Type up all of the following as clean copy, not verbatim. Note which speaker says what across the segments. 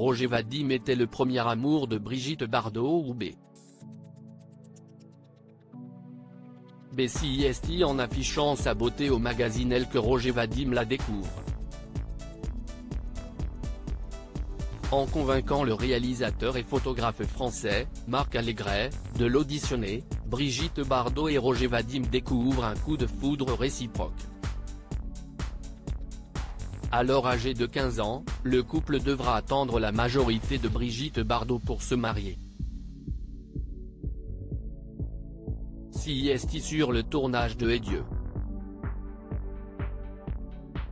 Speaker 1: Roger Vadim était le premier amour de Brigitte Bardot ou B. CIST en affichant sa beauté au magazine Elle que Roger Vadim la découvre. En convainquant le réalisateur et photographe français, Marc Allégret, de l'auditionner, Brigitte Bardot et Roger Vadim découvrent un coup de foudre réciproque. Alors âgé de 15 ans, le couple devra attendre la majorité de Brigitte Bardot pour se marier. CIST sur le tournage de Et Dieu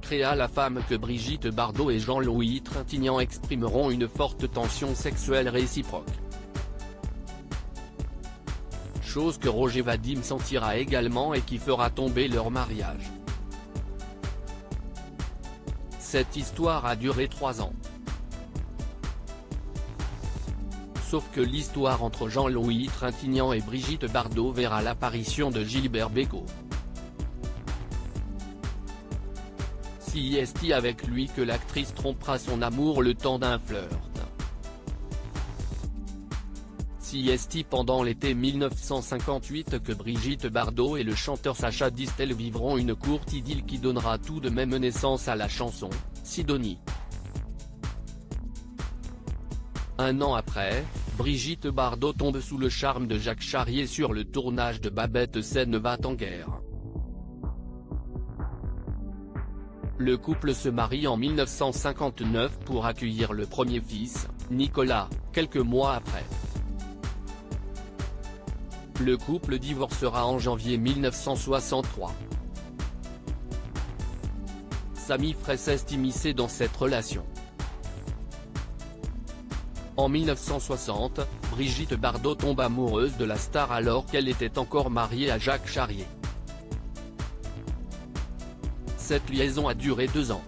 Speaker 1: créa la femme que Brigitte Bardot et Jean-Louis Trintignant exprimeront une forte tension sexuelle réciproque. Chose que Roger Vadim sentira également et qui fera tomber leur mariage. Cette histoire a duré 3 ans. Sauf que l'histoire entre Jean-Louis Trintignant et Brigitte Bardot verra l'apparition de Gilbert Bécaud. CIST avec lui que l'actrice trompera son amour le temps d'un flirt. CIST pendant l'été 1958 que Brigitte Bardot et le chanteur Sacha Distel vivront une courte idylle qui donnera tout de même naissance à la chanson « Sidonie ». Un an après, Brigitte Bardot tombe sous le charme de Jacques Charrier sur le tournage de Babette Scène va en guerre. Le couple se marie en 1959 pour accueillir le premier fils, Nicolas, quelques mois après. Le couple divorcera en janvier 1963. Samy Fraisse est immiscé dans cette relation. En 1960, Brigitte Bardot tombe amoureuse de la star alors qu'elle était encore mariée à Jacques Charrier. Cette liaison a duré 2 ans.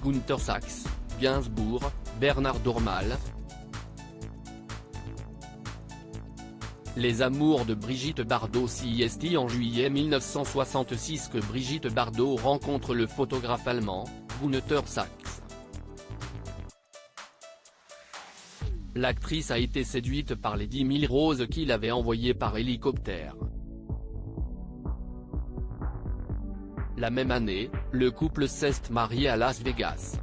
Speaker 1: Günther Sachs, Gainsbourg, Bernard Dormal. Les amours de Brigitte Bardot. CIST en juillet 1966 que Brigitte Bardot rencontre le photographe allemand, Günther Sachs. L'actrice a été séduite par les 10 000 roses qu'il avait envoyées par hélicoptère. La même année, le couple s'est marié à Las Vegas.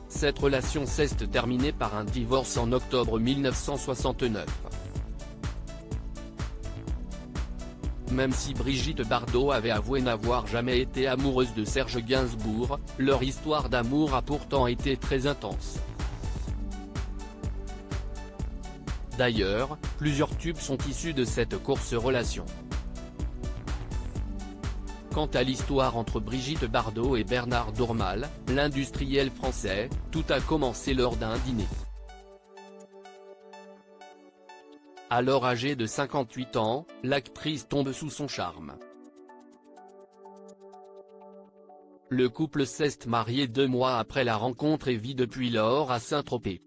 Speaker 1: Cette relation s'est terminée par un divorce en octobre 1969. Même si Brigitte Bardot avait avoué n'avoir jamais été amoureuse de Serge Gainsbourg, leur histoire d'amour a pourtant été très intense. D'ailleurs, plusieurs tubes sont issus de cette courte relation. Quant à l'histoire entre Brigitte Bardot et Bernard Dormal, l'industriel français, tout a commencé lors d'un dîner. Alors âgée de 58 ans, l'actrice tombe sous son charme. Le couple s'est marié 2 mois après la rencontre et vit depuis lors à Saint-Tropez.